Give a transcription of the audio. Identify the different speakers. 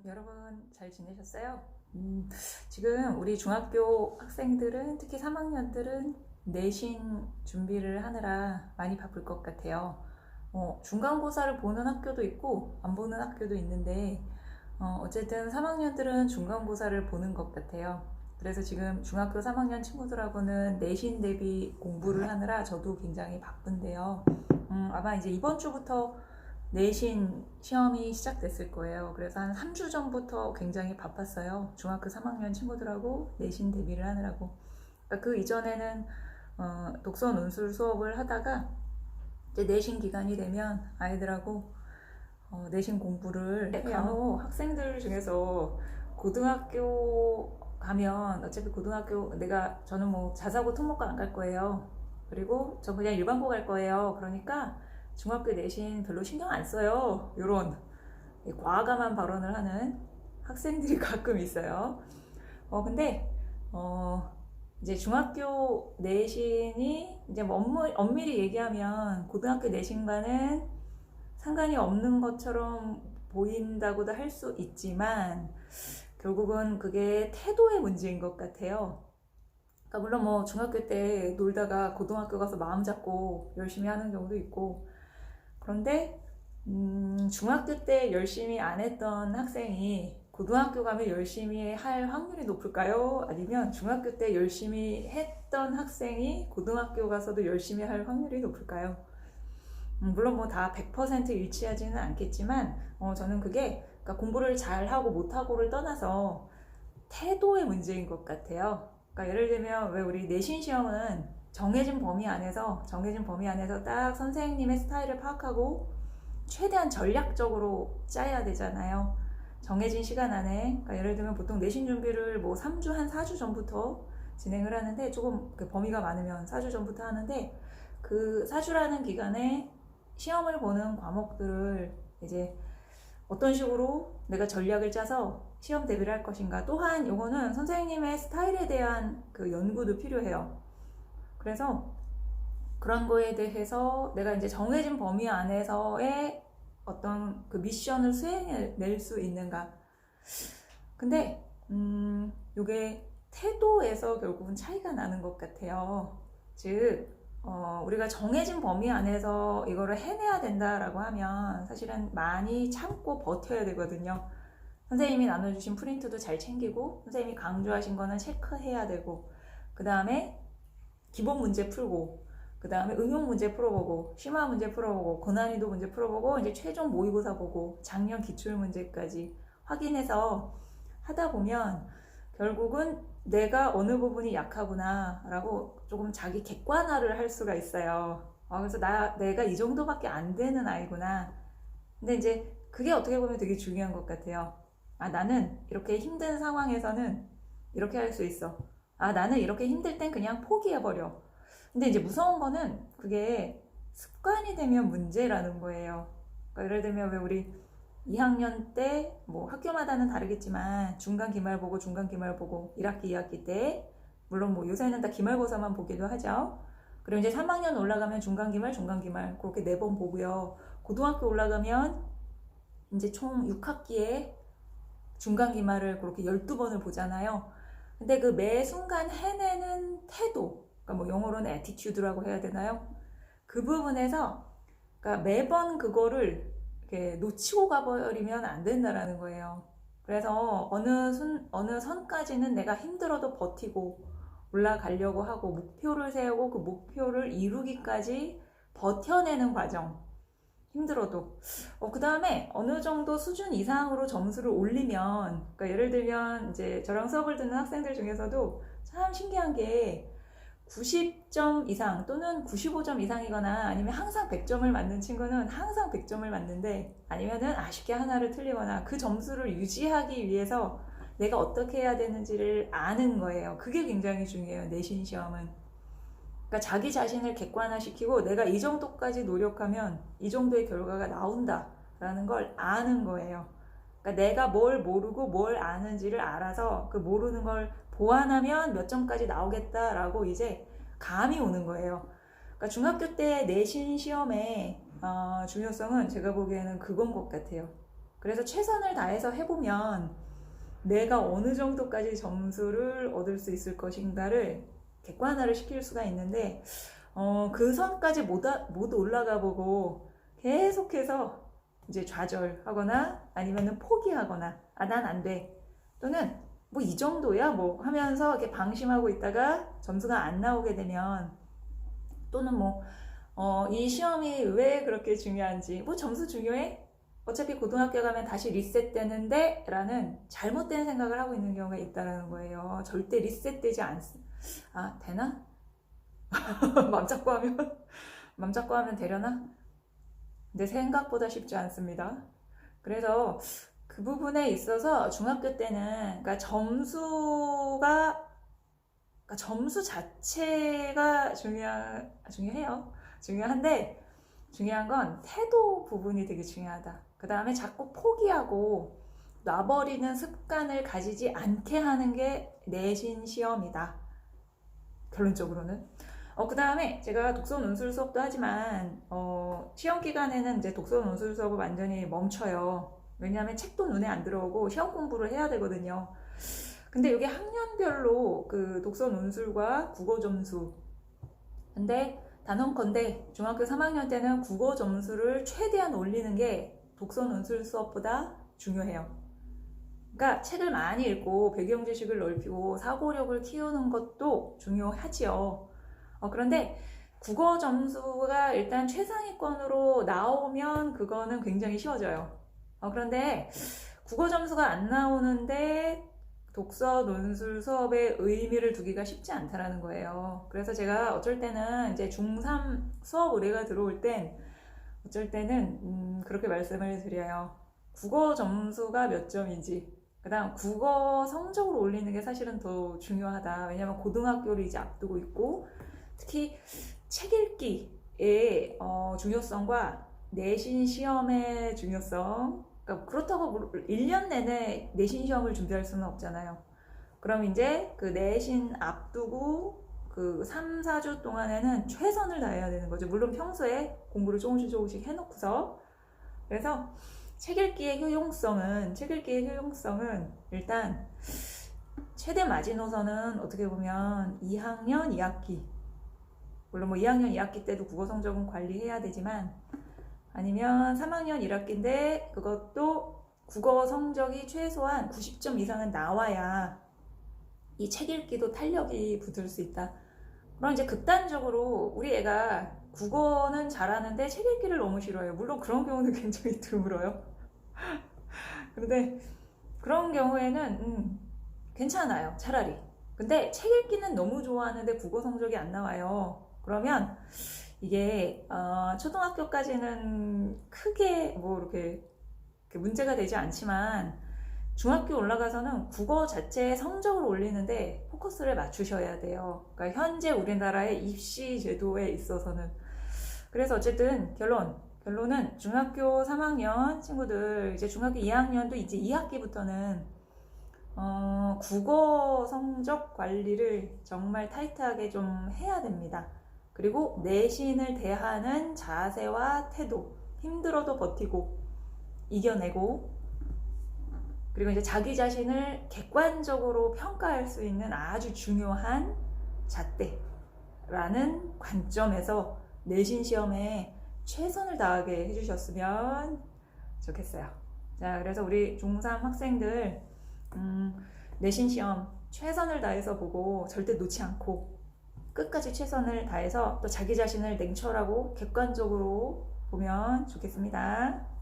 Speaker 1: 여러분 잘 지내셨어요? 지금 우리 중학교 학생들은 특히 3학년들은 내신 준비를 하느라 많이 바쁠 것 같아요. 중간고사를 보는 학교도 있고 안 보는 학교도 있는데 어쨌든 3학년들은 중간고사를 보는 것 같아요. 그래서 지금 중학교 3학년 친구들하고는 내신 대비 공부를 하느라 저도 굉장히 바쁜데요. 아마 이제 이번 주부터 내신 시험이 시작됐을 거예요. 그래서 한 3주 전부터 굉장히 바빴어요. 중학교 3학년 친구들하고 내신 대비를 하느라고. 그러니까 그 이전에는 독서 논술 수업을 하다가 이제 내신 기간이 되면 아이들하고 내신 공부를 해요. 간혹 학생들 중에서 고등학교 가면 어차피 고등학교 저는 뭐 자사고 특목고 안 갈 거예요. 그리고 저 그냥 일반고 갈 거예요. 그러니까 중학교 내신 별로 신경 안 써요. 이런 과감한 발언을 하는 학생들이 가끔 있어요. 근데 이제 중학교 내신이 이제 뭐 엄밀히 얘기하면 고등학교 내신과는 상관이 없는 것처럼 보인다고도 할 수 있지만 결국은 그게 태도의 문제인 것 같아요. 그러니까 물론 뭐 중학교 때 놀다가 고등학교 가서 마음 잡고 열심히 하는 경우도 있고, 그런데 중학교 때 열심히 안 했던 학생이 고등학교 가면 열심히 할 확률이 높을까요? 아니면 중학교 때 열심히 했던 학생이 고등학교 가서도 열심히 할 확률이 높을까요? 물론 뭐 다 100% 일치하지는 않겠지만 저는 그게 그러니까 공부를 잘하고 못하고를 떠나서 태도의 문제인 것 같아요. 그러니까 예를 들면 왜 우리 내신 시험은 정해진 범위 안에서 딱 선생님의 스타일을 파악하고 최대한 전략적으로 짜야 되잖아요. 정해진 시간 안에. 그러니까 예를 들면 보통 내신 준비를 뭐 3주 한 4주 전부터 진행을 하는데, 조금 그 범위가 많으면 4주 전부터 하는데, 그 4주라는 기간에 시험을 보는 과목들을 이제 어떤 식으로 내가 전략을 짜서 시험 대비를 할 것인가. 또한 이거는 선생님의 스타일에 대한 그 연구도 필요해요. 그래서 그런 거에 대해서 내가 이제 정해진 범위 안에서의 어떤 그 미션을 수행해낼 수 있는가. 근데 요게 태도에서 결국은 차이가 나는 것 같아요. 즉 우리가 정해진 범위 안에서 이거를 해내야 된다라고 하면 사실은 많이 참고 버텨야 되거든요. 선생님이 나눠주신 프린트도 잘 챙기고, 선생님이 강조하신 거는 체크해야 되고, 그 다음에 기본 문제 풀고, 그 다음에 응용 문제 풀어보고, 심화 문제 풀어보고, 고난이도 문제 풀어보고, 이제 최종 모의고사 보고, 작년 기출 문제까지 확인해서 하다 보면 결국은 내가 어느 부분이 약하구나 라고 조금 자기 객관화를 할 수가 있어요. 그래서 내가 이 정도밖에 안 되는 아이구나. 근데 이제 그게 어떻게 보면 되게 중요한 것 같아요. 나는 이렇게 힘든 상황에서는 이렇게 할 수 있어. 나는 이렇게 힘들 땐 그냥 포기해버려. 근데 이제 무서운 거는 그게 습관이 되면 문제라는 거예요. 그러니까 예를 들면 왜 우리 2학년 때 뭐 학교마다는 다르겠지만 중간 기말 보고 1학기 2학기 때 물론 뭐 요새는 다 기말고사만 보기도 하죠. 그리고 이제 3학년 올라가면 중간 기말 그렇게 4번 보고요. 고등학교 올라가면 이제 총 6학기에 중간 기말을 그렇게 12번을 보잖아요. 근데 그 매 순간 해내는 태도, 그러니까 뭐 영어로는 attitude라고 해야 되나요? 그 부분에서 그러니까 매번 그거를 이렇게 놓치고 가버리면 안 된다라는 거예요. 그래서 어느 선까지는 내가 힘들어도 버티고 올라가려고 하고 목표를 세우고 그 목표를 이루기까지 버텨내는 과정. 힘들어도. 그 다음에 어느 정도 수준 이상으로 점수를 올리면, 그러니까 예를 들면 이제 저랑 수업을 듣는 학생들 중에서도 참 신기한 게 90점 이상 또는 95점 이상이거나 아니면 항상 100점을 맞는 친구는 항상 100점을 맞는데, 아니면은 아쉽게 하나를 틀리거나 그 점수를 유지하기 위해서 내가 어떻게 해야 되는지를 아는 거예요. 그게 굉장히 중요해요, 내신 시험은. 그러니까 자기 자신을 객관화시키고 내가 이 정도까지 노력하면 이 정도의 결과가 나온다라는 걸 아는 거예요. 그러니까 내가 뭘 모르고 뭘 아는지를 알아서 그 모르는 걸 보완하면 몇 점까지 나오겠다라고 이제 감이 오는 거예요. 그러니까 중학교 때 내신 시험의 중요성은 제가 보기에는 그건 것 같아요. 그래서 최선을 다해서 해보면 내가 어느 정도까지 점수를 얻을 수 있을 것인가를 객관화를 시킬 수가 있는데 그 선까지 못 올라가 보고 계속해서 이제 좌절하거나 아니면은 포기하거나 난 안 돼. 또는 뭐 이 정도야 뭐 하면서 이렇게 방심하고 있다가 점수가 안 나오게 되면 또는 이 시험이 왜 그렇게 중요한지 뭐 점수 중요해? 어차피 고등학교 가면 다시 리셋되는데 라는 잘못된 생각을 하고 있는 경우가 있다는 거예요. 절대 리셋되지 않습니다. 되나? 맘 잡고 하면 되려나? 근데 생각보다 쉽지 않습니다. 그래서 그 부분에 있어서 중학교 때는 그러니까 점수 자체가 중요해요. 중요한데 중요한 건 태도 부분이 되게 중요하다. 그 다음에 자꾸 포기하고 놔버리는 습관을 가지지 않게 하는 게 내신 시험이다. 결론적으로는. 그 다음에 제가 독서 논술 수업도 하지만 시험 기간에는 이제 독서 논술 수업을 완전히 멈춰요. 왜냐하면 책도 눈에 안 들어오고 시험 공부를 해야 되거든요. 근데 이게 학년별로 그 독서 논술과 국어 점수. 근데 단언컨대 중학교 3학년 때는 국어 점수를 최대한 올리는 게 독서 논술 수업보다 중요해요. 그러니까 책을 많이 읽고 배경 지식을 넓히고 사고력을 키우는 것도 중요하지요. 그런데 국어 점수가 일단 최상위권으로 나오면 그거는 굉장히 쉬워져요. 그런데 국어 점수가 안 나오는데 독서 논술 수업에 의미를 두기가 쉽지 않다라는 거예요. 그래서 제가 어쩔 때는 이제 중3 수업 의뢰가 들어올 땐 어쩔 때는 그렇게 말씀을 드려요. 국어 점수가 몇 점인지, 그 다음 국어 성적을 올리는 게 사실은 더 중요하다. 왜냐면 고등학교를 이제 앞두고 있고 특히 책 읽기의 중요성과 내신 시험의 중요성, 그러니까 그렇다고 1년 내내 내신 시험을 준비할 수는 없잖아요. 그럼 이제 그 내신 앞두고 그 3, 4주 동안에는 최선을 다해야 되는 거죠. 물론 평소에 공부를 조금씩 해놓고서. 그래서 책 읽기의 효용성은 일단 최대 마지노선은 어떻게 보면 2학년 2학기, 물론 2학년 2학기 때도 국어 성적은 관리해야 되지만, 아니면 3학년 1학기인데 그것도 국어 성적이 최소한 90점 이상은 나와야 이 책 읽기도 탄력이 붙을 수 있다. 그럼 이제 극단적으로 우리 애가 국어는 잘하는데 책 읽기를 너무 싫어해요. 물론 그런 경우는 굉장히 드물어요. 그런데 그런 경우에는 괜찮아요. 차라리. 근데 책 읽기는 너무 좋아하는데 국어 성적이 안 나와요. 그러면 이게 초등학교까지는 크게 이렇게 문제가 되지 않지만 중학교 올라가서는 국어 자체의 성적을 올리는데 포커스를 맞추셔야 돼요. 그러니까 현재 우리나라의 입시 제도에 있어서는. 그래서 어쨌든 결론은 중학교 3학년 친구들, 이제 중학교 2학년도 이제 2학기부터는 국어 성적 관리를 정말 타이트하게 좀 해야 됩니다. 그리고 내신을 대하는 자세와 태도, 힘들어도 버티고 이겨내고, 그리고 이제 자기 자신을 객관적으로 평가할 수 있는 아주 중요한 잣대라는 관점에서 내신 시험에 최선을 다하게 해주셨으면 좋겠어요. 자, 그래서 우리 중3 학생들 내신 시험 최선을 다해서 보고 절대 놓지 않고 끝까지 최선을 다해서 또 자기 자신을 냉철하고 객관적으로 보면 좋겠습니다.